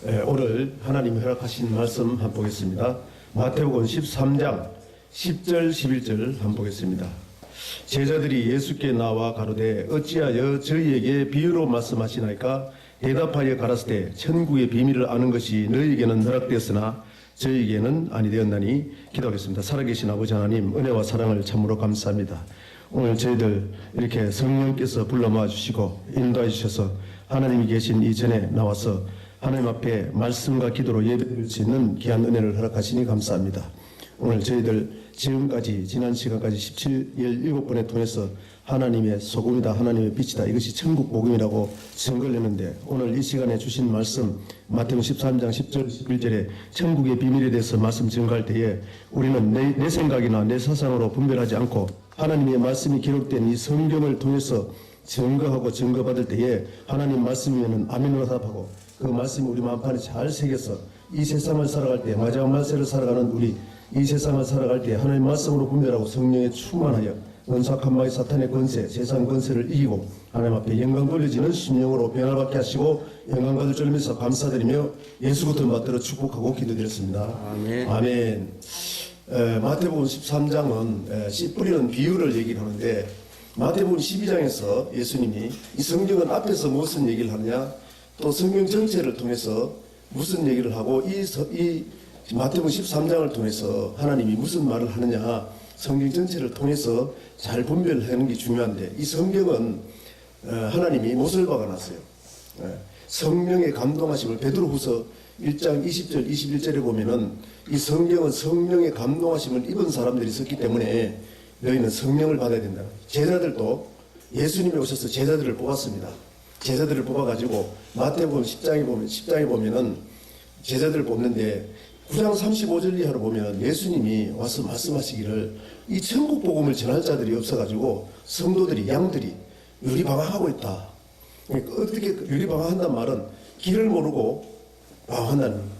오늘 하나님이 허락하신 말씀 한번 보겠습니다. 마태복음 13장 10절 11절 한번 보겠습니다. 제자들이 예수께 나와 가로되 어찌하여 저희에게 비유로 말씀하시나이까? 대답하여 가라사대 천국의 비밀을 아는 것이 너희에게는 허락되었으나 저희에게는 아니되었나니. 기도하겠습니다. 살아계신 아버지 하나님, 은혜와 사랑을 참으로 감사합니다. 오늘 저희들 이렇게 성령께서 불러 모아 주시고 인도해 주셔서 하나님이 계신 이전에 나와서 하나님 앞에 말씀과 기도로 예배드릴 수 있는 귀한 은혜를 허락하시니 감사합니다. 오늘 저희들 지금까지 지난 시간까지 17번에 통해서 하나님의 소금이다, 하나님의 빛이다, 이것이 천국 복음이라고 증거를 했는데, 오늘 이 시간에 주신 말씀 마태복음 13장 10절 11절에 천국의 비밀에 대해서 말씀 증거할 때에 우리는 내 생각이나 내 사상으로 분별하지 않고 하나님의 말씀이 기록된 이 성경을 통해서 증거하고 증거받을 때에 하나님 말씀이면 아멘으로 답하고 그 말씀이 우리 마음판에 잘 새겨서 이 세상을 살아갈 때, 마지막 말세를 살아가는 우리 이 세상을 살아갈 때 하나님 말씀으로 분별하고 성령에 충만하여 은사악한 마귀 사탄의 권세, 세상 권세를 이기고 하나님 앞에 영광 돌려지는 심령으로 변화받게 하시고 영광 받을 줄 믿어서 감사드리며 예수 그리스도 받들어 축복하고 기도드렸습니다. 아멘. 아멘. 마태복음 13장은 씨 뿌리는 비유를 얘기를 하는데, 마태복음 12장에서 예수님이 이 성경은 앞에서 무슨 얘기를 하느냐, 또 성경 전체를 통해서 무슨 얘기를 하고 이 마태복음 13장을 통해서 하나님이 무슨 말을 하느냐, 성경 전체를 통해서 잘 분별하는 게 중요한데, 이 성경은 하나님이 못을 박아놨어요. 성령의 감동하심을 베드로후서 1장 20절 21절에 보면은 이 성경은 성령의 감동하심을 입은 사람들이 있었기 때문에 너희는 성령을 받아야 된다. 제자들도 예수님이 오셔서 제자들을 뽑았습니다. 제자들을 뽑아가지고 마태복음 10장에 보면은 제자들을 뽑는데 9장 35절 이하로 보면 예수님이 와서 말씀하시기를 이 천국 복음을 전할 자들이 없어가지고 성도들이, 양들이 유리방황하고 있다. 어떻게 유리방황한단 말은 길을 모르고 방황한다는 거예요.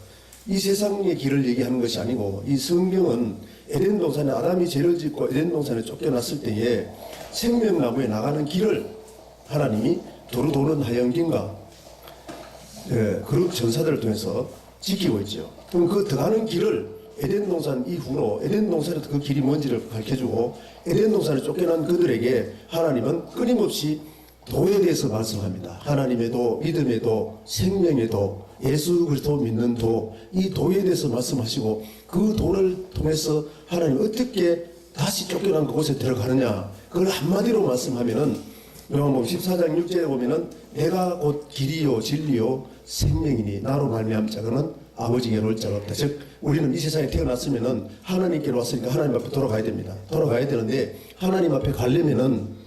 이 세상의 길을 얘기하는 것이 아니고, 이 성경은 에덴 동산에 아담이 죄를 짓고 에덴 동산에 쫓겨났을 때에 생명나무에 나가는 길을 하나님이 도로 도는 하영긴과 그룹 전사들을 통해서 지키고 있죠. 그럼 그 들어가는 길을 에덴 동산 이후로 에덴 동산에서 그 길이 뭔지를 가르쳐주고, 에덴 동산에 쫓겨난 그들에게 하나님은 끊임없이 도에 대해서 말씀합니다. 하나님의 도, 믿음의 도, 생명의 도, 예수 그리스도 믿는 도, 이 도에 대해서 말씀하시고, 그 도를 통해서 하나님 어떻게 다시 쫓겨난 그곳에 들어가느냐, 그걸 한마디로 말씀하면은 요한복음 14장 6절에 보면은 내가 곧 길이요 진리요 생명이니 나로 말미암 자는 아버지께로 올 자가 없다. 즉 우리는 이 세상에 태어났으면은 하나님께로 왔으니까 하나님 앞에 돌아가야 됩니다. 돌아가야 되는데, 하나님 앞에 가려면은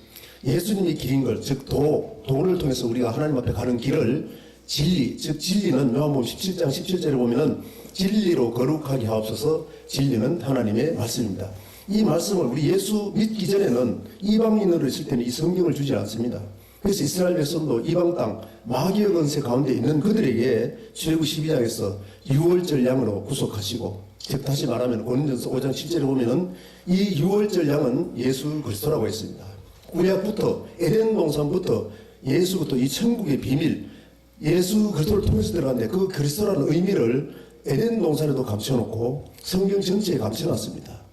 예수님이 길인 걸, 즉 도를 통해서 우리가 하나님 앞에 가는 길을 진리, 즉 진리는 요한복음 17장 17절에 보면은 진리로 거룩하게 하옵소서. 진리는 하나님의 말씀입니다. 이 말씀을 우리 예수 믿기 전에는 이방인으로 있을 때는 이 성경을 주지 않습니다. 그래서 이스라엘 백성도 이방 땅 마귀의 권세 가운데 있는 그들에게 출애굽 12장에서 유월절 양으로 구속하시고, 즉 다시 말하면 고린도전서 5장 7절에 보면은 이 유월절 양은 예수 그리스도라고 했습니다. 구약부터 에덴 동산부터 예수부터 이 천국의 비밀, 예수 그리스도를 통해서 들어갔는데 그 그리스도라는 의미를 에덴 동산에도 감춰놓고 성경 전체에 감춰놨습니다.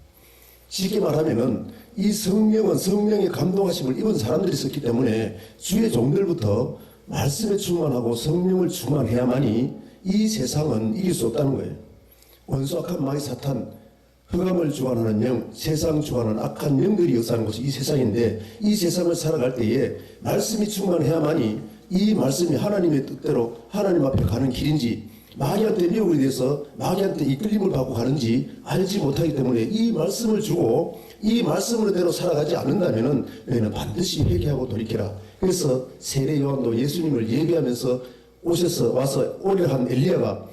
쉽게 말하면은 이 성령은 성령의 감동하심을 입은 사람들이 있었기 때문에 주의 종들부터 말씀에 충만하고 성령을 충만해야만이 이 세상은 이길 수 없다는 거예요. 원수 악한 마귀 사탄, 흑암을 주관하는 영, 세상 주관하는 악한 영들이 역사하는 것이 이 세상인데, 이 세상을 살아갈 때에 말씀이 충만해야만이 이 말씀이 하나님의 뜻대로 하나님 앞에 가는 길인지, 마귀한테 미혹이 돼서 마귀한테 이끌림을 받고 가는지 알지 못하기 때문에 이 말씀을 주고 이 말씀으로대로 살아가지 않는다면은 너희는 반드시 회개하고 돌이켜라. 그래서 세례 요한도 예수님을 예비하면서 와서 오래한 엘리야가,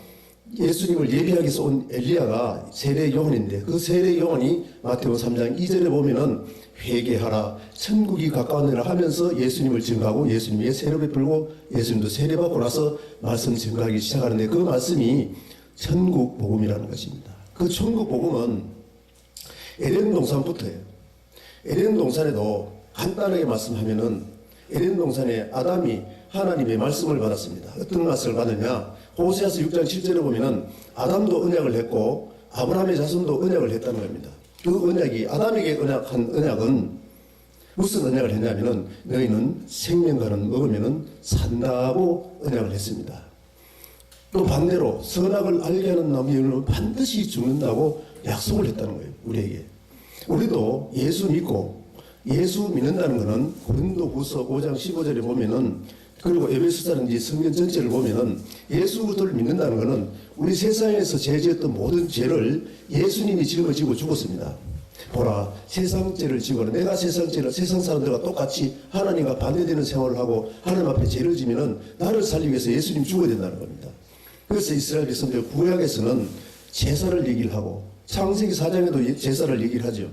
예수님을 예비하기 위해서 온 엘리야가 세례 요한인데, 그 세례 요한이 마태복음 3장 2절에 보면은 회개하라, 천국이 가까웠느니라 하면서 예수님을 증거하고 예수님에게 세례 베풀고 예수님도 세례 받고 나서 말씀 증거하기 시작하는데, 그 말씀이 천국 복음이라는 것입니다. 그 천국 복음은 에덴 동산부터예요. 에덴 동산에도 간단하게 말씀하면은 에덴 동산에 아담이 하나님의 말씀을 받았습니다. 어떤 말씀을 받느냐? 호세아서 6장 7절에 보면은 아담도 언약을 했고 아브라함의 자손도 언약을 했다는 겁니다. 그 언약이 아담에게 언약한 언약은 무슨 언약을 했냐면은 너희는 생명과는 먹으면은 산다고 언약을 했습니다. 또 반대로 선악을 알게 하는 나무는 반드시 죽는다고 약속을 했다는 거예요. 우리에게. 우리도 예수 믿고 예수 믿는다는 것은 고린도후서 5장 15절에 보면은 그리고 에베소서라든지 성경 전체를 보면은 예수 그리스도를 믿는다는 것은 우리 세상에서 죄지었던 모든 죄를 예수님이 짊어지고 죽었습니다. 보라, 세상 죄를 지고는 내가 세상 죄를 세상 사람들과 똑같이 하나님과 반대되는 생활을 하고 하나님 앞에 죄를 지면은 나를 살리기 위해서 예수님 죽어야 된다는 겁니다. 그래서 이스라엘 백성들 구약에서는 제사를 얘기를 하고 창세기 4장에도 제사를 얘기를 하죠.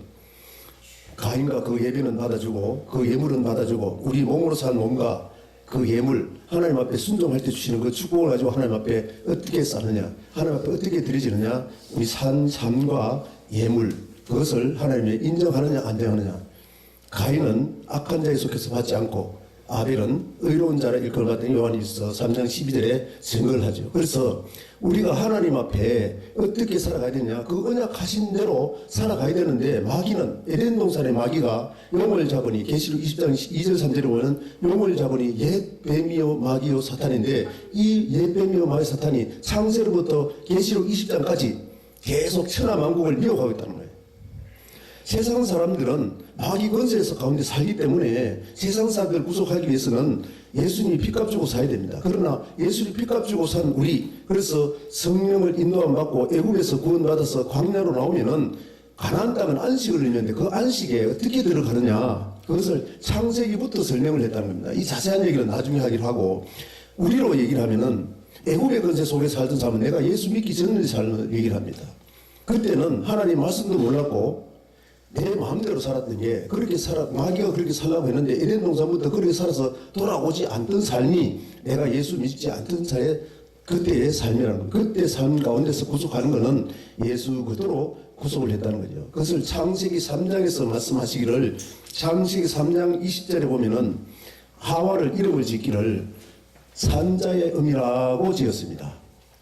가인과 그 예배는 받아주고 그 예물은 받아주고 우리 몸으로 산 몸과 그 예물 하나님 앞에 순종할 때 주시는 그 축복을 가지고 하나님 앞에 어떻게 쌓느냐, 하나님 앞에 어떻게 드려지느냐, 우리 산 삶과 예물 그것을 하나님이 인정하느냐 안 인정하느냐. 가인은 악한 자에 속해서 받지 않고 아벨은 의로운 자라 일컬 받던 요한일서 3장 12절에 증거를 하죠. 그래서 우리가 하나님 앞에 어떻게 살아가야 되냐, 그 언약하신 대로 살아가야 되는데 마귀는 에덴 동산의 마귀가 용을 잡으니 계시록 20장 2절 3절에 보면 용을 잡으니 옛 뱀이요 마귀요 사탄인데 이 옛 뱀이요 마귀 사탄이 창세로부터 계시록 20장까지 계속 천하만국을 미혹하고 있다는 거예요. 세상 사람들은 마귀 권세에서 가운데 살기 때문에 세상 사람들을 구속하기 위해서는 예수님이 피값 주고 사야 됩니다. 그러나 예수님이 피값 주고 산 우리, 그래서 성령을 인도함 받고 애국에서 구원받아서 광야로 나오면은 가나안 땅은 안식을 누리는데 그 안식에 어떻게 들어가느냐, 그것을 창세기부터 설명을 했다는 겁니다. 이 자세한 얘기는 나중에 하기로 하고, 우리로 얘기를 하면은 애국의 권세 속에 살던 사람은 내가 예수 믿기 전에 살는 얘기를 합니다. 그때는 하나님 말씀도 몰랐고 내 마음대로 살았던 게 그렇게 마귀가 그렇게 살라고 했는데 에덴 동산부터 그렇게 살아서 돌아오지 않던 삶이 내가 예수 믿지 않던 사회 그때의 삶이라는 거, 그때 삶 가운데서 구속하는 것은 예수 그대로 구속을 했다는 거죠. 그것을 창세기 3장에서 말씀하시기를, 창세기 3장 20절에 보면은 하와를 이름을 짓기를 산자의 음이라고 지었습니다.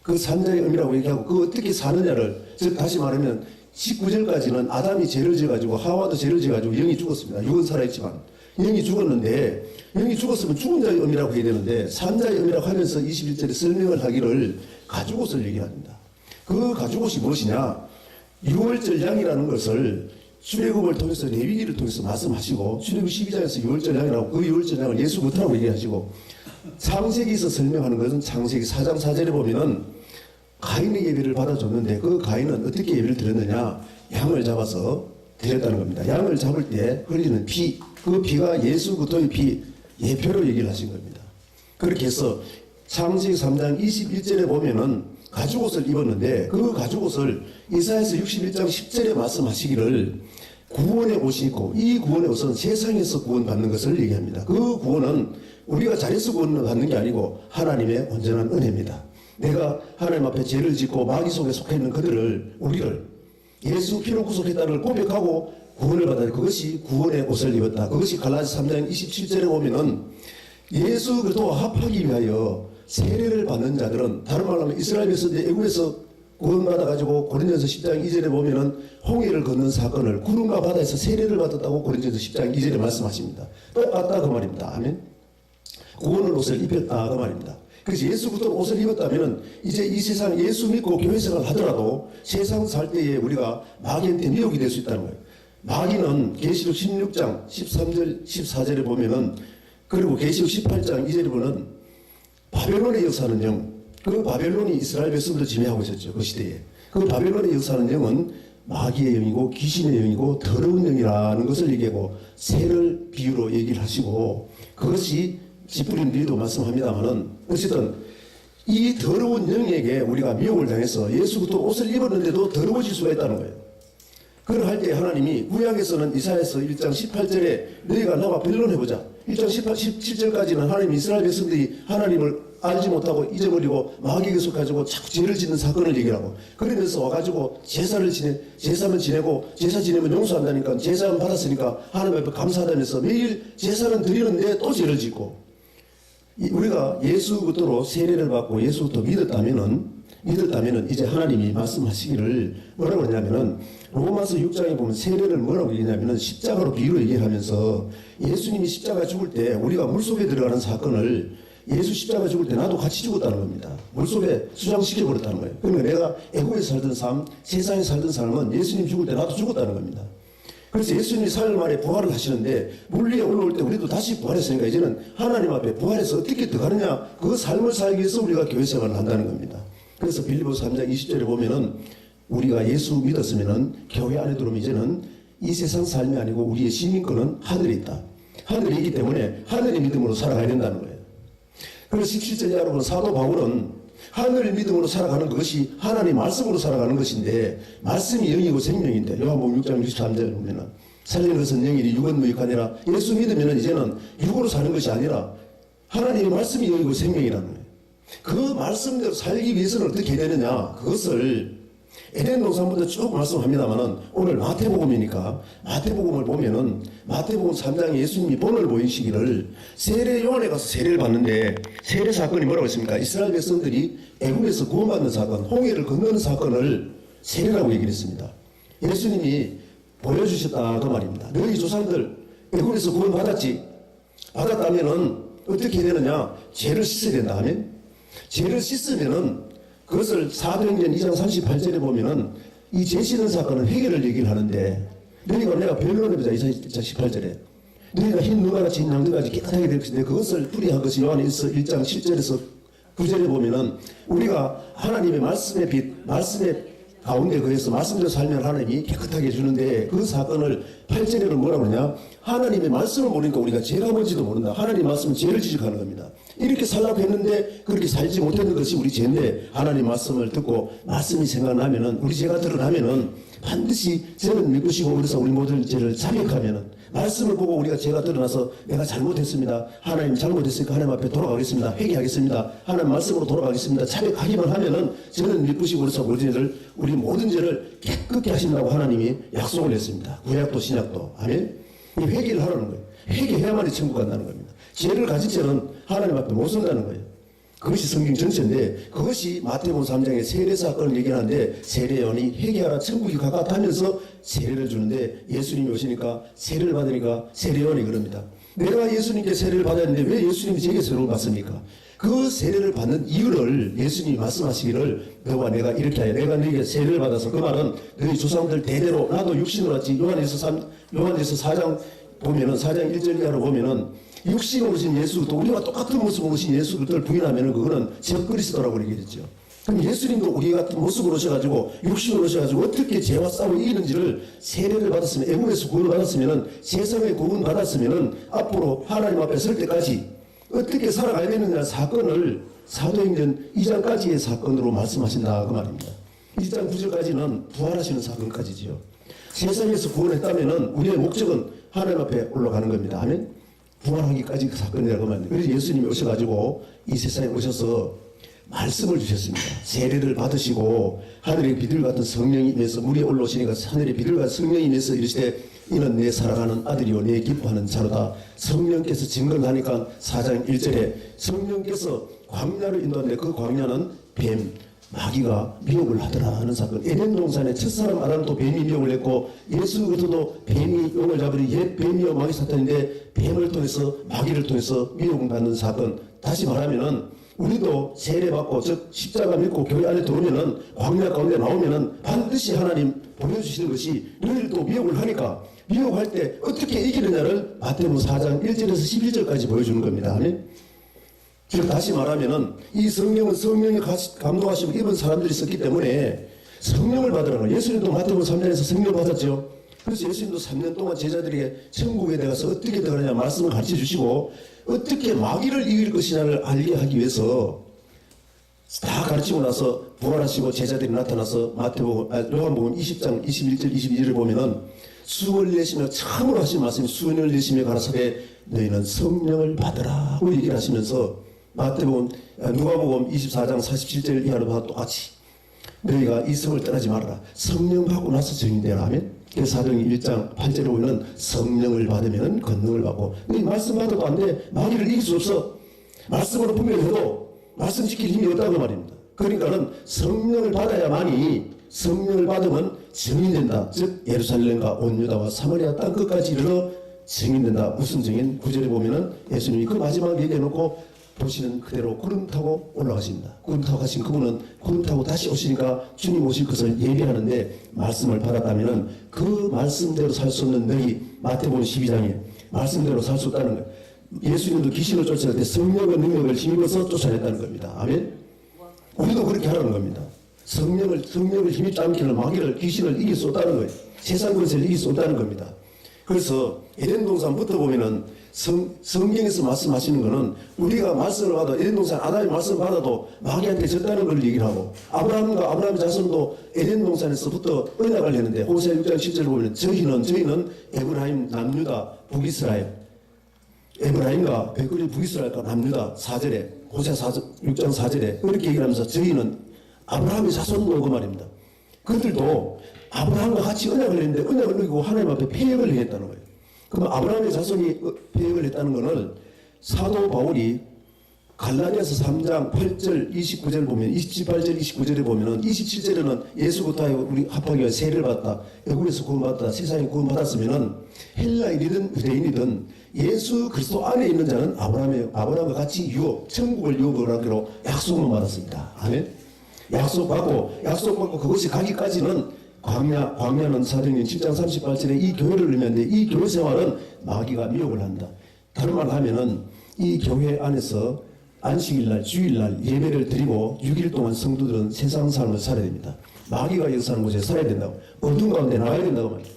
그 산자의 음이라고 얘기하고 그 어떻게 사느냐를, 즉 다시 말하면 19절까지는 아담이 죄를 지어가지고 하와도 죄를 지어가지고 영이 죽었습니다. 육은 살아있지만 영이 죽었는데, 영이 죽었으면 죽은 자의 의미라고 해야 되는데 산자의 의미라고 하면서 21절에 설명을 하기를 가죽옷을 얘기합니다. 그 가죽옷이 무엇이냐, 유월절 양이라는 것을 출애굽을 통해서 레위기를 통해서 말씀하시고, 출애굽 12장에서 유월절 양이라고, 그 유월절 양을 예수 그리스도라고 얘기하시고, 창세기에서 설명하는 것은 창세기 4장 4절에 보면은 가인의 예배를 받아줬는데 그 가인은 어떻게 예배를 드렸느냐, 양을 잡아서 드렸다는 겁니다. 양을 잡을 때 흘리는 피, 그 피가 예수 그리스도의 피, 예표로 얘기를 하신 겁니다. 그렇게 해서 창세기 3장 21절에 보면은 가죽옷을 입었는데 그 가죽옷을 이사야서 61장 10절에 말씀하시기를 구원의 옷이 있고, 이 구원의 옷은 세상에서 구원받는 것을 얘기합니다. 그 구원은 우리가 잘해서 구원을 받는 게 아니고 하나님의 온전한 은혜입니다. 내가 하나님 앞에 죄를 짓고 마귀 속에 속해 있는 그들을, 우리를 예수 피로 구속했다는 걸 고백하고 구원을 받아, 그것이 구원의 옷을 입었다. 그것이 갈라디아서 3장 27절에 보면은 예수 그리스도와 합하기 위하여 세례를 받는 자들은, 다른 말로 하면 이스라엘 백성들이 애국에서 구원받아가지고 고린도전서 10장 2절에 보면은 홍해를 걷는 사건을 구름과 바다에서 세례를 받았다고 고린도전서 10장 2절에 말씀하십니다. 똑같다 그 말입니다. 아멘. 구원의 옷을 입혔다 그 말입니다. 그래서 예수 그리스도 옷을 입었다면은 이제 이 세상 예수 믿고 교회 생활을 하더라도 세상 살 때에 우리가 마귀한테 미혹이 될 수 있다는 거예요. 마귀는 계시록 16장 13절 14절에 보면은, 그리고 계시록 18장 2절에 보면 바벨론의 역사는 영, 그 바벨론이 이스라엘 백성들을 지배하고 있었죠. 그 시대에. 그 바벨론의 역사는 영은 마귀의 영이고 귀신의 영이고 더러운 영이라는 것을 얘기하고 새를 비유로 얘기를 하시고, 그것이 지푸린들도 말씀합니다만은 어쨌든 이 더러운 영에게 우리가 미혹을 당해서 예수 그리스도 옷을 입었는데도 더러워질 수가 있다는 거예요. 그걸 할 때 하나님이 구약에서는 이사야서 1장 18절에 너희가 나와 변론해보자. 1장 17절까지는 하나님 이스라엘 백성들이 하나님을 알지 못하고 잊어버리고 마귀에게 속해가지고 자꾸 죄를 짓는 사건을 얘기하고, 그러면서 와가지고 제사를 지내고 제사 지내면 용서한다니까, 제사는 받았으니까 하나님 앞에 감사하다면서 매일 제사는 드리는데 또 죄를 짓고, 우리가 예수부터로 세례를 받고 예수부터 믿었다면은 이제 하나님이 말씀하시기를 뭐라고 하냐면은 로마서 6장에 보면 세례를 뭐라고 얘기하냐면은 십자가로 비유로 얘기하면서 예수님이 십자가 죽을 때 우리가 물속에 들어가는 사건을 예수 십자가 죽을 때 나도 같이 죽었다는 겁니다. 물속에 수장시켜 버렸다는 거예요. 그러니까 내가 애국에 살던 삶, 세상에 살던 삶은 예수님 죽을 때 나도 죽었다는 겁니다. 그래서 예수님이 사흘 만에 부활을 하시는데 물 위에 올라올 때 우리도 다시 부활했으니까 이제는 하나님 앞에 부활해서 어떻게 들어가느냐, 그 삶을 살기 위해서 우리가 교회 생활을 한다는 겁니다. 그래서 빌립보서 3장 20절에 보면은 우리가 예수 믿었으면은 교회 안에 들어오면 이제는 이 세상 삶이 아니고 우리의 시민권은 하늘에 있다. 하늘에 있기 때문에 하늘의 믿음으로 살아가야 된다는 거예요. 그래서 17절 이하로 보면 사도 바울은 하늘의 믿음으로 살아가는 것이 하나님의 말씀으로 살아가는 것인데 말씀이 영이고 생명인데 요한복음 6장 63절 보면은 살리는 것은 영이니 육은 무익하니라. 예수 믿으면 이제는 육으로 사는 것이 아니라 하나님의 말씀이 영이고 생명이라는 거예요. 그 말씀대로 살기 위해서는 어떻게 해야 되느냐, 그것을 에덴 동산부터 쭉 말씀합니다만은 오늘 마태복음이니까 마태복음을 보면은 마태복음 3장에 예수님이 본을 보이시기를 세례 요한에 가서 세례를 받는데 세례 사건이 뭐라고 했습니까? 이스라엘 백성들이 애국에서 구원받는 사건, 홍해를 건너는 사건을 세례라고 얘기를 했습니다. 예수님이 보여주셨다 그 말입니다. 너희 조상들 애국에서 구원받았지? 받았다면은 어떻게 해야 되느냐? 죄를 씻어야 된다 하면 죄를 씻으면은 그것을 사도행전 2장 38절에 보면은 이 죄 씻는 사건은 회개를 얘기를 하는데 너희가 내가 변론을 보자 2장 18절에 너희가 흰 누가같이 흰 양들같이 깨끗하게 될 것인데 그것을 뿌리한 것이 요한일서 1장 7절에서 9절에 보면은 우리가 하나님의 말씀의 빛, 말씀의 가운데 거해서 말씀대로 살면 하나님이 깨끗하게 해주는데 그 사건을 8절에는 뭐라고 그러냐? 하나님의 말씀을 모르니까 우리가 죄가 뭔지도 모른다. 하나님 말씀은 죄를 지적하는 겁니다. 이렇게 살라고 했는데 그렇게 살지 못했는 것이 우리 죄인데 하나님 말씀을 듣고 말씀이 생각나면은 우리 죄가 드러나면은 반드시 죄는 믿으시고 그래서 우리 모든 죄를 자백하면은 말씀을 보고 우리가 죄가 드러나서 내가 잘못했습니다. 하나님 잘못했으니까 하나님 앞에 돌아가겠습니다. 회개하겠습니다. 하나님 말씀으로 돌아가겠습니다. 자백하기만 하면은 죄는 믿으시고 그래서 우리 모든 죄를 깨끗게 하신다고 하나님이 약속을 했습니다. 구약도 신약도. 아멘. 이 회개를 하라는 거예요. 회개해야만이 천국 간다는 겁니다. 죄를 가진 죄는 하나님 앞에 못 선다는 거예요. 그것이 성경 전체인데 그것이 마태복음 3장의 세례 사건을 얘기하는데 세례요한이 회개하라 천국이 가깝다면서 세례를 주는데 예수님이 오시니까 세례를 받으니까 세례요한이 그럽니다. 내가 예수님께 세례를 받았는데 왜 예수님이 제게 세례를 받습니까? 그 세례를 받는 이유를 예수님이 말씀하시기를 너와 내가 이렇게 하여 내가 너에게 세례를 받아서 그 말은 너희 조상들 대대로 나도 육신으로 왔지. 요한에서 4장 보면은 4장 1절 이하로 보면은 육신으로 오신 예수 또 우리와 똑같은 모습으로 오신 예수를 부인하면은 그거는 적그리스도라고 얘기했죠. 그럼 예수님도 우리 같은 모습으로 오셔가지고 육신으로 오셔가지고 어떻게 죄와 싸워 이기는지를 세례를 받았으면 애국에서 구원을 받았으면은 세상에 구원 받았으면은 앞으로 하나님 앞에 설 때까지 어떻게 살아가야 되느냐 사건을 사도행전 2장까지의 사건으로 말씀하신다 그 말입니다. 2장 9절까지는 부활하시는 사건까지지요. 세상에서 구원했다면은 우리의 목적은 하나님 앞에 올라가는 겁니다. 아멘. 부활하기까지 그 사건이라고 말입니다. 그래서 예수님이 오셔가지고 이 세상에 오셔서 말씀을 주셨습니다. 세례를 받으시고 하늘의 비둘 같은 성령이 임해서 물에 올라오시니까 하늘의 비둘 같은 성령이 임해서 이르시되 이는 내 사랑하는 아들이요 내 기뻐하는 자로다. 성령께서 증거하니까 4장 1절에 성령께서 광야를 인도하는데 그 광야는 뱀, 마귀가 미혹을 하더라 하는 사건. 에덴 동산에 첫사람 아담도 뱀이 미혹을 했고 예수 그리스도도 뱀이 용을 잡으니 옛 뱀이요 마귀 사탄인데 뱀을 통해서 마귀를 통해서 미혹을 받는 사건. 다시 말하면은 우리도 세례받고 즉 십자가 믿고 교회 안에 들어오면은 광야 가운데 나오면은 반드시 하나님 보여주시는 것이 너희를 또 미혹을 하니까 미혹할 때 어떻게 이기느냐를 마태복음 4장 1절에서 11절까지 보여주는 겁니다. 아멘. 즉 다시 말하면은 이 성령은 성령의 감동하심을 입은 사람들이 있었기 때문에 성령을 받으라는 거예요. 예수님도 마태복음 3장에서 성령을 받았죠. 그래서 예수님도 3년 동안 제자들에게 천국에 들어가서 어떻게 들어가느냐 말씀을 가르쳐 주시고 어떻게 마귀를 이길 것이냐를 알게 하기 위해서 다 가르치고 나서 부활하시고 제자들이 나타나서 요한복음 20장 21절 22절을 보면은 수을 내시며 참으로 하신 말씀이 수을 내시며 가라사대 너희는 성령을 받으라고 얘기를 하시면서 마태복음 누가복음 24장 47절 이하로 똑같이 너희가 이 성을 떠나지 말아라. 성령 받고 나서 증인되라 하면 그래서 사도행 1장 8절에 보면 성령을 받으면 권능을 받고 이 말씀 받아도 안 돼. 마귀를 이길 수 없어. 말씀으로 분별해도 말씀 지킬 힘이 없다고 말입니다. 그러니까는 성령을 받아야만이 성령을 받으면 증인된다. 즉 예루살렘과 온 유다와 사마리아 땅 끝까지 이르러 증인된다. 무슨 증인? 9절에 보면은 예수님이 그 마지막 얘기해놓고 보시는 그대로 구름 타고 올라가십니다. 구름 타고 가신 그분은 구름 타고 다시 오시니까 주님 오실 것을 예비하는데 말씀을 받았다면은 그 말씀대로 살 수 없는 너희 마태복음 12장에 말씀대로 살 수 없다는 거예요. 예수님도 귀신을 쫓아낼 때 성령의 능력을 힘입어서 쫓아냈다는 겁니다. 아멘. 우리도 그렇게 하라는 겁니다. 성령을 힘입지 않기는 마귀를 귀신을 이길 수 없다는 거예요. 세상 권세를 이길 수 없다는 겁니다. 그래서 에덴 동산부터 보면은 성경에서 말씀하시는 거는 우리가 말씀을 받아 에덴 동산 아담이 말씀을 받아도 마귀한테 졌다는 걸 얘기를 하고 아브라함과 아브라함의 자손도 에덴 동산에서부터 언약을 했는데 호세아 6장 10절 보면 저희는 에브라임 남유다 북이스라엘 에브라임과 백그리 북이스라엘과 남유다 4절에 호세아 6장 4절에 그렇게 얘기를 하면서 저희는 아브라함의 자손도 그 말입니다. 그들도 아브라함과 같이 언약을 했는데 언약을 어기고 하나님 앞에 패역을 했다는 거예요. 그럼 아브라함의 자손이 패역을 했다는 것을 사도 바울이 갈라디아서 3장 8절 29절 보면 28절 29절에 보면은 27절에는 예수부터 우리 합하기 위해 세례를 받았다. 애굽에서 구원받았다. 세상에 구원받았으면은 헬라인이든 유대인이든 예수 그리스도 안에 있는 자는 아브라함과 같이 천국을 유업을 하기로 약속을 받았습니다. 아멘. 약속받고 그것이 가기까지는 광야는 사도행전 7장 38절에 이 교회를 의미하는데 이 교회 생활은 마귀가 미혹을 한다. 다른 말로 하면은 이 교회 안에서 안식일날 주일날 예배를 드리고 6일 동안 성도들은 세상 삶을 살아야 됩니다. 마귀가 역사하는 곳에 살아야 된다고 어둠 가운데 나와야 된다고 말이에요.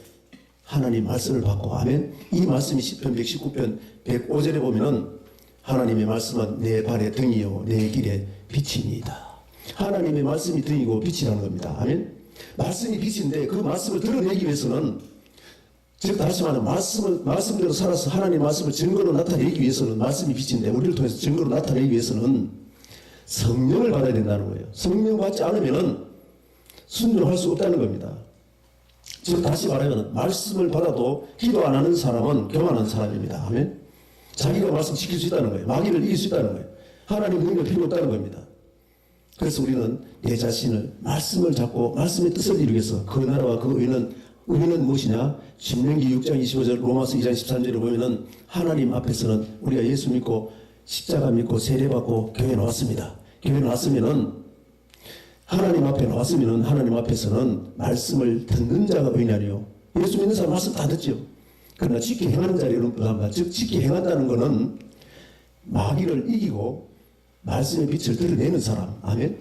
하나님 말씀을 받고 아멘. 이 말씀이 10편 119편 105절에 보면은 하나님의 말씀은 내 발의 등이요 내 길의 빛이니이다. 하나님의 말씀이 등이고 빛이라는 겁니다. 아멘. 말씀이 빛인데 그 말씀을 드러내기 위해서는 즉 다시 말하면 말씀대로 살아서 하나님의 말씀을 증거로 나타내기 위해서는 말씀이 빛인데 우리를 통해서 증거로 나타내기 위해서는 성령을 받아야 된다는 거예요. 성령 받지 않으면은 순종할 수 없다는 겁니다. 즉 다시 말하면 말씀을 받아도 기도 안 하는 사람은 교만한 사람입니다. 아멘. 자기가 말씀 지킬 수 있다는 거예요. 마귀를 이길 수 있다는 거예요. 하나님 능력 필요 없다는 겁니다. 그래서 우리는 내 자신을 말씀을 잡고 말씀의 뜻을 이루기 위해서 그 나라와 그 의는 무엇이냐? 신명기 6장 25절 로마서 2장 13절에 보면은 하나님 앞에서는 우리가 예수 믿고 십자가 믿고 세례받고 교회 나왔습니다. 교회 나왔으면은 하나님 앞에 나왔으면은 하나님 앞에서는 말씀을 듣는 자가 의냐니요. 예수 믿는 사람 말씀 다 듣지요. 그러나 지키 행하는 자리는 불안다. 즉 지키 행한다는 것은 마귀를 이기고 말씀의 빛을 드러내는 사람. 아멘.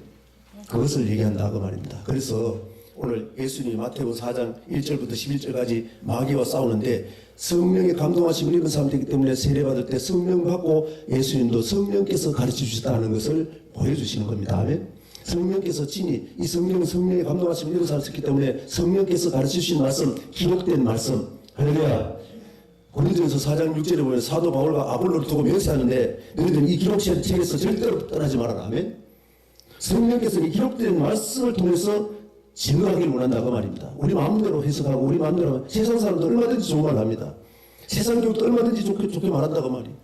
그것을 얘기한다 그 말입니다. 그래서 오늘 예수님이 마태복음 4장 1절부터 11절까지 마귀와 싸우는데 성령의 감동하심을 입은 사람이기 때문에 세례받을 때 성령 받고 예수님도 성령께서 가르쳐 주셨다는 것을 보여주시는 겁니다. 아멘. 성령께서 친히 이 성령의 감동하심을 입은 사람이기 때문에 성령께서 가르쳐 주신 말씀 기록된 말씀 할렐루야. 고린도전서 4장 6절에 보면 사도 바울과 아볼로를 두고 맹세하는데 너희들은 이 기록된 책에서 절대로 떠나지 말아라. 아멘. 성령께서 이 기록된 말씀을 통해서 증거하기를 원한다고 말입니다. 우리 마음대로 해석하고 우리 마음대로 세상 사람도 얼마든지 좋은 말 합니다. 세상 교육도 얼마든지 좋게 말한다고 말이에요.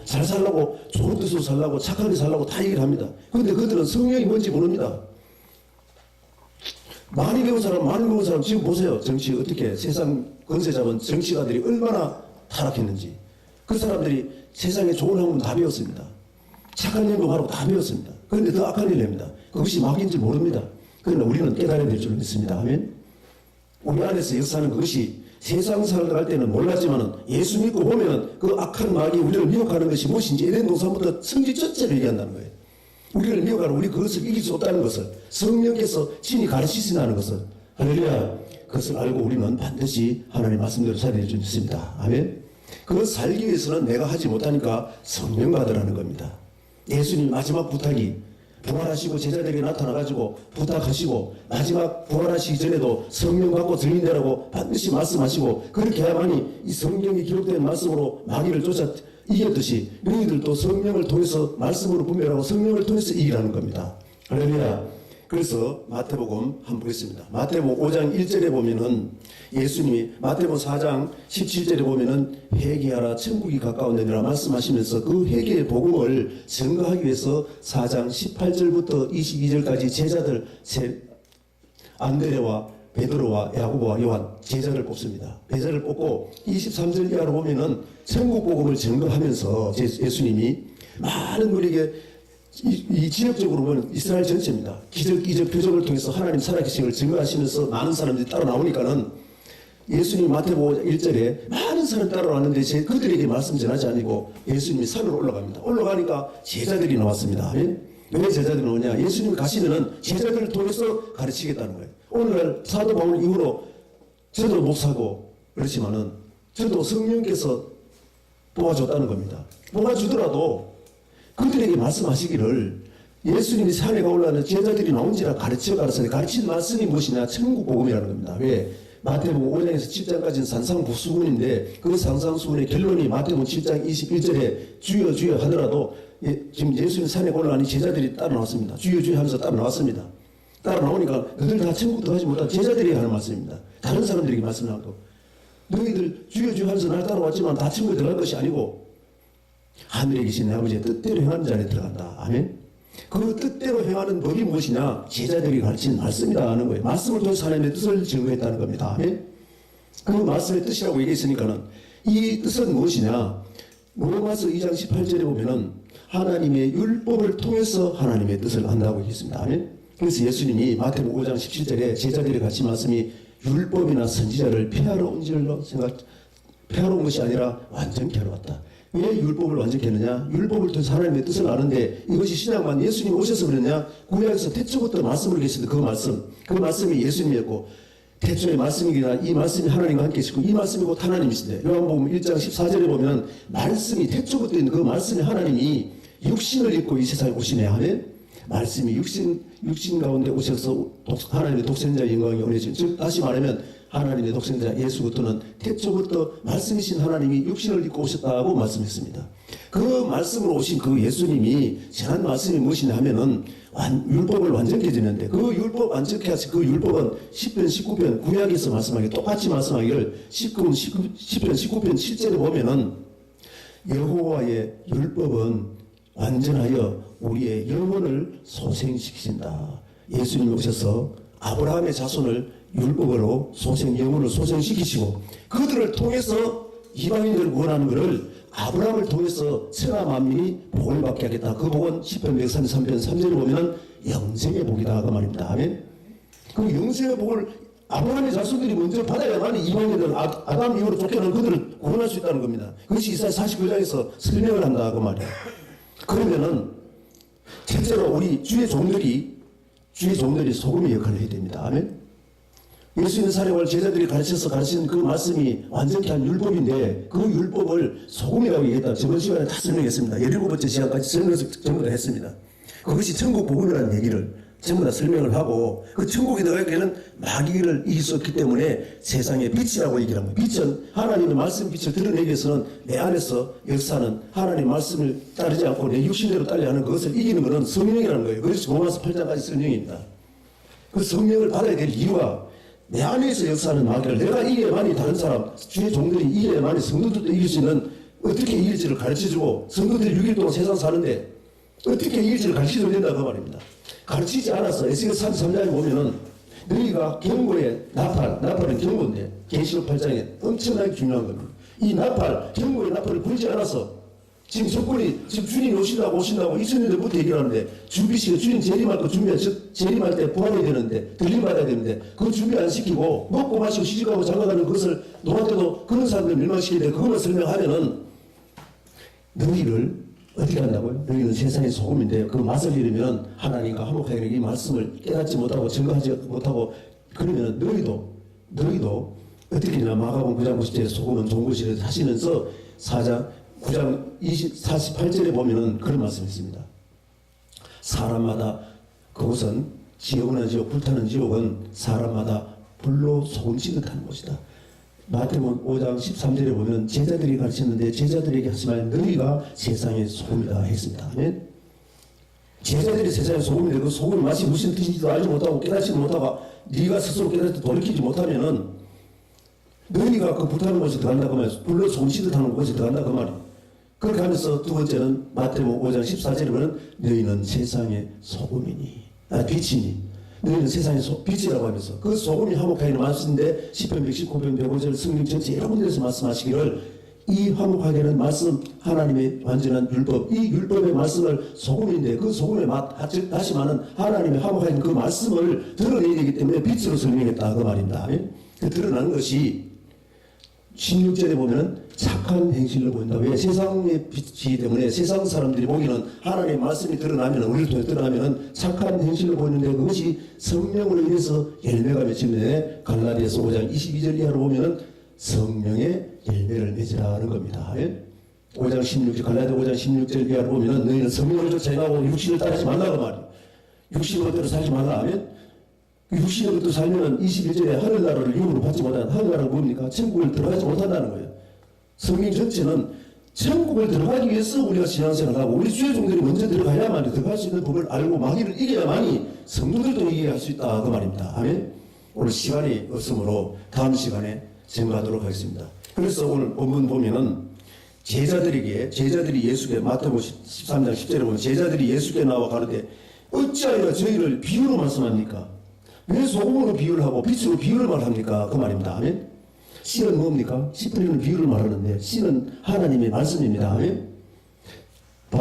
잘 살라고 좋은 뜻으로 살라고 착하게 살라고 다 얘기를 합니다. 그런데 그들은 성령이 뭔지 모릅니다. 많이 배운 사람 지금 보세요. 정치 어떻게 세상 권세 잡은 정치가들이 얼마나 타락했는지. 그 사람들이 세상에 좋은 학문 다 배웠습니다. 착한 행동하라고 다 배웠습니다. 그런데 더 악한 일을 합니다. 그것이 마귀인 줄 모릅니다. 그러나 우리는 깨달아야 될 줄 믿습니다. 아멘. 우리 안에서 역사하는 그것이 세상 사람들 할 때는 몰랐지만은 예수 믿고 보면은 그 악한 마귀 우리를 미혹하는 것이 무엇인지 에덴 동산부터 성질 전체를 얘기한다는 거예요. 우리를 미혹하는 우리 그것을 이길 수 없다는 것을 성령께서 친히 가르치신다는 것을 할렐루야. 그것을 알고 우리는 반드시 하나님의 말씀대로 살아야 될 줄 믿습니다. 아멘. 그걸 살기 위해서는 내가 하지 못하니까 성령 받으라는 겁니다. 예수님 마지막 부탁이 부활하시고 제자들에게 나타나가지고 부탁하시고 마지막 부활하시기 전에도 성령 받고 증인되라고 반드시 말씀하시고 그렇게 해야만이 이 성경에 기록된 말씀으로 마귀를 쫓아 이겼듯이 너희들도 성령을 통해서 말씀으로 분별하고 성령을 통해서 이기라는 겁니다. 할렐루야. 그래서 마태복음 한번 보겠습니다. 마태복음 5장 1절에 보면은 예수님이 마태복음 4장 17절에 보면은 회개하라 천국이 가까운데라 말씀하시면서 그 회개의 복음을 증거하기 위해서 4장 18절부터 22절까지 제자들 안드레와 베드로와 야고보와 요한 제자를 뽑습니다. 제자를 뽑고 23절 이하로 보면은 천국 복음을 증거하면서 예수님이 많은 우리에게 이 지역적으로 보면 이스라엘 전체입니다. 기적, 이적, 표적을 통해서 하나님 살아계신 걸 증거하시면서 많은 사람들이 따라 나오니까는 예수님 마태복음 1절에 많은 사람이 따라왔는데 그들에게 말씀 전하지 아니고 예수님이 산으로 올라갑니다. 올라가니까 제자들이 나왔습니다. 왜 제자들이 나오냐? 예수님이 가시면은 제자들을 통해서 가르치겠다는 거예요. 오늘날 사도 바울 이후로 저도 목사고 그렇지만은 저도 성령께서 도와줬다는 겁니다. 도와주더라도 그들에게 말씀하시기를 예수님이 산에 올라가는 제자들이 나온지라 가르치는 말씀이 무엇이냐? 천국 복음이라는 겁니다. 왜? 마태복음 5장에서 7장까지는 산상부수군인데 그 산상수군의 결론이 마태복음 7장 21절에 주여 주여 하더라도 지금 예수님 산에 올라가니 제자들이 따라 나왔습니다. 주여 주여 하면서 따라 나왔습니다. 따라 나오니까 너희들 다 천국 들어가지 못한 제자들이 하는 말씀입니다. 다른 사람들에게 말씀하고 너희들 주여 주여 하면서 날 따라왔지만 다 천국에 들어갈 것이 아니고 하늘에 계신 내 아버지의 뜻대로 행하는 자리에 들어간다. 아멘. 그 뜻대로 행하는 법이 무엇이냐? 제자들이 가르치는 말씀이다 하는 거예요. 말씀을 통해서 하나님의 뜻을 증거했다는 겁니다. 아멘. 그 말씀의 뜻이라고 얘기했으니까는 이 뜻은 무엇이냐? 로마서 2장 18절에 보면은 하나님의 율법을 통해서 하나님의 뜻을 한다고 얘기했습니다. 아멘. 그래서 예수님이 마태복음 5장 17절에 제자들이 같이 말씀이 율법이나 선지자를 폐하러 온 줄로 폐하러 온 것이 아니라 완전케 하러 왔다. 왜 율법을 완전케 했느냐? 율법을 통해서 하나님의 뜻을 아는데 이것이 신약만 예수님이 오셔서 그랬냐? 구약에서 태초부터 말씀을 계시던 그 말씀이 예수님이었고 태초의 말씀이기나 이 말씀이 하나님과 함께 계시고 이 말씀이 곧 하나님이신데 요한복음 1장 14절에 보면 말씀이 태초부터 있는 그 말씀이 하나님이 육신을 입고 이 세상에 오시네 하면 말씀이 육신 가운데 오셔서 하나님의 독생자의 영광이 오래진 즉 다시 말하면 하나님의 독생자 예수부터는 태초부터 말씀이신 하나님이 육신을 입고 오셨다고 말씀했습니다. 그 말씀으로 오신 그 예수님이 전한 말씀이 무엇이냐 하면은 율법을 완전케 해주는데 그 율법 완전케 하신 그 율법은 10편 19편 구약에서 말씀하기 똑같이 말씀하기를 10편 19편 7절에 보면은 여호와의 율법은 완전하여 우리의 영혼을 소생시키신다. 예수님이 오셔서 아브라함의 자손을 율법으로 영혼을 소생시키시고 그들을 통해서 이방인들을 구원하는 것을 아브라함을 통해서 천하 만민이 복을 받게 하겠다. 그 복은 10편 133편 3절에 보면 영생의 복이다 그 말입니다. 아멘. 그 영생의 복을 아브라함의 자손들이 먼저 받아야만 이방인들 아담 이후로 쫓겨난 그들을 구원할 수 있다는 겁니다. 그것이 이사야 49장에서 설명을 한다 그 말이에요. 그러면은 첫째로 우리 주의 종들이 소금의 역할을 해야 됩니다. 아멘. 예수님 산에 올 제자들이 가르치는 그 말씀이 완전히 한 율법인데 그 율법을 소금이라고 얘기했다. 저번 시간에 다 설명했습니다. 17번째 시간까지 설명해서 전부 다 했습니다. 그것이 천국 복음이라는 얘기를 전부 다 설명을 하고 그 천국에 들어가기에는 마귀를 이길 수 없기 때문에 세상의 빛이라고 얘기를 합니다. 빛은 하나님의 말씀 빛을 드러내기 위해서는 내 안에서 역사는 하나님의 말씀을 따르지 않고 내 육신대로 따르려 하는 그것을 이기는 것은 성령이라는 거예요. 그래서 로마서 8장까지 성령입니다. 그 성령을 받아야 될 이유가 내 안에서 역사하는 마귀를 내가 이겨야만이 다른 사람 주의 종들이 이겨야만이 성도들도 이길 수 있는 어떻게 이길지를 가르쳐주고 성도들이 6일 동안 세상 사는데 어떻게 이길지를 가르쳐줘야 된다 그 말입니다. 가르치지 않아서 에스겔 33장에 보면은 너희가 경고의 나팔은 경고인데 계시록 8장에 엄청나게 중요한 겁니다. 이 경고의 나팔을 부르지 않아서 지금 정권이 지금 주님이 오신다고 2000년대부터 얘기하는데 준비시켜 주님 재림할 거 재림할 때 보완해야 되는데 들림받아야 되는데 그 준비 안 시키고 먹고 마시고 시집가고 장가가는 것을 노한테도 그런 사람들 멸망시켜야 돼. 그것만 설명하면은 너희를 어떻게 한다고요? 너희는 세상의 소금인데 그 맛을 잃으면 하나님과 화목하게 이 말씀을 깨닫지 못하고 증거하지 못하고 그러면 너희도 어떻게 되나 마가복음 9장 90절에 소금은 좋은 것이라 하시면서 9장 48절에 보면은 그런 말씀이 있습니다. 사람마다 그곳은 지옥은 지옥 불타는 지옥은 사람마다 불로 소금 취급하는 곳이다. 마태복음 5장 13절에 보면 제자들이 가르쳤는데 제자들에게 하지 말 너희가 세상의 소금이다 했습니다. 아멘. 제자들이 세상의 소금인데 그 소금의 맛이 무슨 뜻인지도 알지 못하고 깨닫지도 못하고 네가 스스로 깨닫지 돌이키지 못하면은 너희가 그 불타는 곳에 들어간다 그 말이야. 불로 손시듯 하는 곳에 들어간다 그 말이야. 그렇게 하면서 두 번째는 마태복음 5장 14절에 보면 너희는 세상의 소금이니 빛이니 너희는 세상의 빛이라고 하면서 그 소금이 화목하기는 말씀인데 10편 119편 105절 성경 전체 여러 군데에서 말씀하시기를 이 화목하게는 말씀 하나님의 완전한 율법 이 율법의 말씀을 소금인데 그 소금의 맛 즉 다시 말하는 하나님의 화목하게는 그 말씀을 드러내야 되기 때문에 빛으로 설명했다 그 말입니다. 그 드러나는 것이 16절에 보면 착한 행실로 보인다. 왜? 세상의 빛이기 때문에 세상 사람들이 보기는 하나님의 말씀이 드러나면 우리를 통해 드러나면 착한 행실로 보이는데 그것이 성령으로 인해서 열매가 맺히는데 갈라디아서 5장 22절 이하로 보면 성령의 열매를 맺으라는 겁니다. 5장 16절 갈라디아 5장 16절 이하로 보면 너희는 성령을 쫓아 행하고 육신을 따르지 말라고 말이에요. 육신으로 살지 말라 하면 육신으로 살면 21절에 하늘나라를 유업으로 받지 못하는 하늘나라가 뭡니까? 천국을 들어가지 못한다는 거예요. 성경 전체는 천국을 들어가기 위해서 우리가 신앙생활을 하고 우리 주의 종들이 먼저 들어가야만 들어갈 수 있는 법을 알고 마귀를 이겨야만이 성도들도 이기게 할 수 있다 그 말입니다. 아멘. 오늘 시간이 없으므로 다음 시간에 증거하도록 하겠습니다. 그래서 오늘 본문 보면은 제자들이 예수께 마태복음 13장 10절에 보면 제자들이 예수께 나와 가르되 어찌하여 저희를 비유로 말씀합니까? 왜 소금으로 비유를 하고 빛으로 비유를 말합니까? 그 말입니다. 아멘. 씨는 뭡니까? 씨 뿌리는 비유를 말하는데 씨는 하나님의 말씀입니다. 아멘.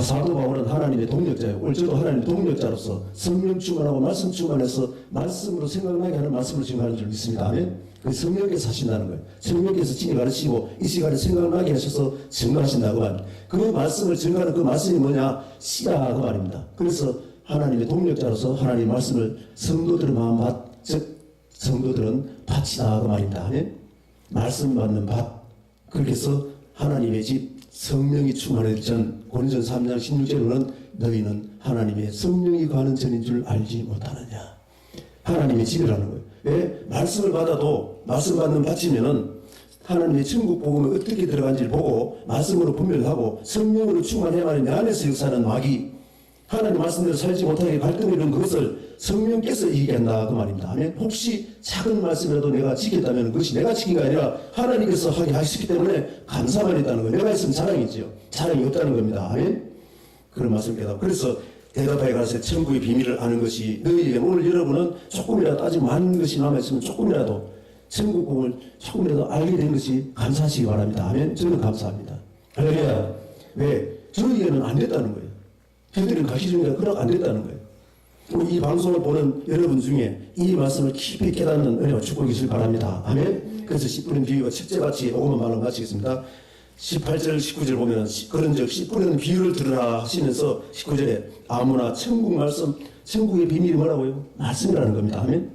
사도 바울은 하나님의 동력자예요. 오늘 저도 하나님의 동력자로서 성령 충만하고 말씀 충만해서 말씀으로 생각나게 하는 말씀을 증거하는 줄 믿습니다. 아멘. 그 성령께서 하신다는 거예요. 성령께서 진리 가르치고 이 시간에 생각나게 하셔서 증거하신다고 합니다. 그 말씀을 증거하는 그 말씀이 뭐냐? 씨다 그 말입니다. 그래서 하나님의 동력자로서 하나님의 말씀을 성도들의 마음밭, 즉 성도들은 밭이다 그 말입니다. 아멘. 말씀 받는 밭. 그렇게 해서 하나님의 집 성령이 충만하기 전 고린도전 3장 16절에는 너희는 하나님의 성령이 가는 전인 줄 알지 못하느냐. 하나님의 집이라는 거예요. 왜? 말씀을 받아도 말씀 받는 밭이면은 하나님의 천국 복음에 어떻게 들어간지를 보고 말씀으로 분별하고 성령으로 충만해야만 내 안에서 역사하는 마귀 하나님 말씀대로 살지 못하게 갈등이는 그것을 성령께서 이기게 한다 그 말입니다. 아멘. 혹시 작은 말씀이라도 내가 지켰다면 그것이 내가 지킨 게 아니라 하나님께서 하게 하셨기 때문에 감사만 했다는 거예요. 내가 있으면 자랑이지요. 자랑이 없다는 겁니다. 아멘. 그런 말씀을 깨닫고 그래서 대답하여 가서 천국의 비밀을 아는 것이 너희에게 오늘 여러분은 조금이라도 아직 많은 것이 남아있으면 조금이라도 천국 복음을 조금이라도 알게 된 것이 감사하시기 바랍니다. 아멘. 저는 감사합니다. 할렐루야. 왜? 저희에게는 안 됐다는 거예요. 저희들은 가시 중에 허락 안 됐다는 거예요. 이 방송을 보는 여러분 중에 이 말씀을 깊이 깨닫는 은혜와 축복이 있을 바랍니다. 아멘. 그래서 씨 뿌리는 비유가 첫째같이 오만 말로 마치겠습니다. 18절 19절 보면 그런즉 씨 뿌리는 비유를 들으라 하시면서 19절에 아무나 천국 말씀 천국의 비밀이 뭐라고요? 말씀이라는 겁니다. 아멘.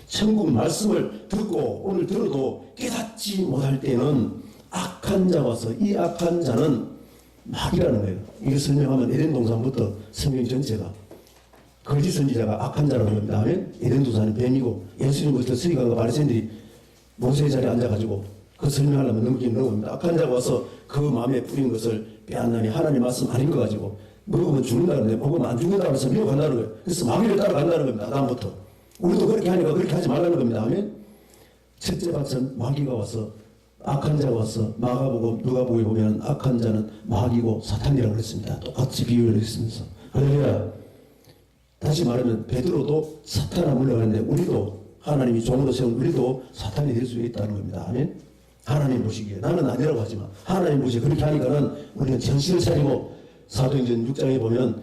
천국 말씀을 듣고 오늘 들어도 깨닫지 못할 때는 악한 자가 와서 이 악한 자는 마귀라는 거예요. 이게 설명하면 에덴 동산부터 성경 전체가 거짓 선지자가 악한 자라는 겁니다. 아멘. 에덴 동산은 뱀이고 예수님부터 서기관과 바리새인들이 모세의 자리에 앉아가지고 그 설명하려면 넘기는 겁니다. 악한 자가 와서 그 마음에 뿌린 것을 빼앗나니 하나님 말씀 아닌 거 가지고 먹으면 죽는다는데 먹으면 안 죽는다고 해서 미혹한다는 거예요. 그래서 마귀를 따라간다는 겁니다. 다음부터. 우리도 그렇게 하니까 그렇게 하지 말라는 겁니다. 아멘. 첫째 밭은 마귀가 와서 악한 자가 와서 마가복음 누가복음에 보면 악한 자는 마귀고 사탄이라고 그랬습니다. 똑같이 비유를 했으면서 할렐루야. 다시 말하면 베드로도 사탄아 물러가는데 우리도 하나님이 종으로 세운 우리도 사탄이 될 수 있다는 겁니다. 아멘. 하나님 보시기에 나는 아니라고 하지만 하나님 보시기에 그렇게 하니까는 우리는 정신을 차리고 사도행전 6장에 보면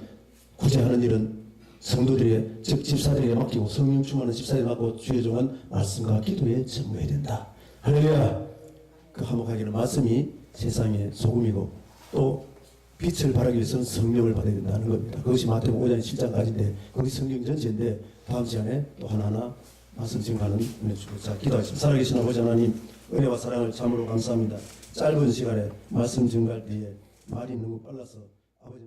구제하는 일은 성도들의 즉 집사들에게 맡기고 성령 충만한 집사들에게 맡고 주의 종은 말씀과 기도에 전무해야 된다. 할렐루야. 그 화목하기는 말씀이 세상의 소금이고 또 빛을 발하기 위해서는 성령을 받아야 된다는 겁니다. 그것이 마태복음 5장 7장까지인데 거기 성경 전체인데 다음 시간에 또 하나하나 말씀 증가하는 은혜 주고 자 기도하겠습니다. 살아계신 아버지 하나님 은혜와 사랑을 참으로 감사합니다. 짧은 시간에 말씀 증가할 때에 말이 너무 빨라서 아버지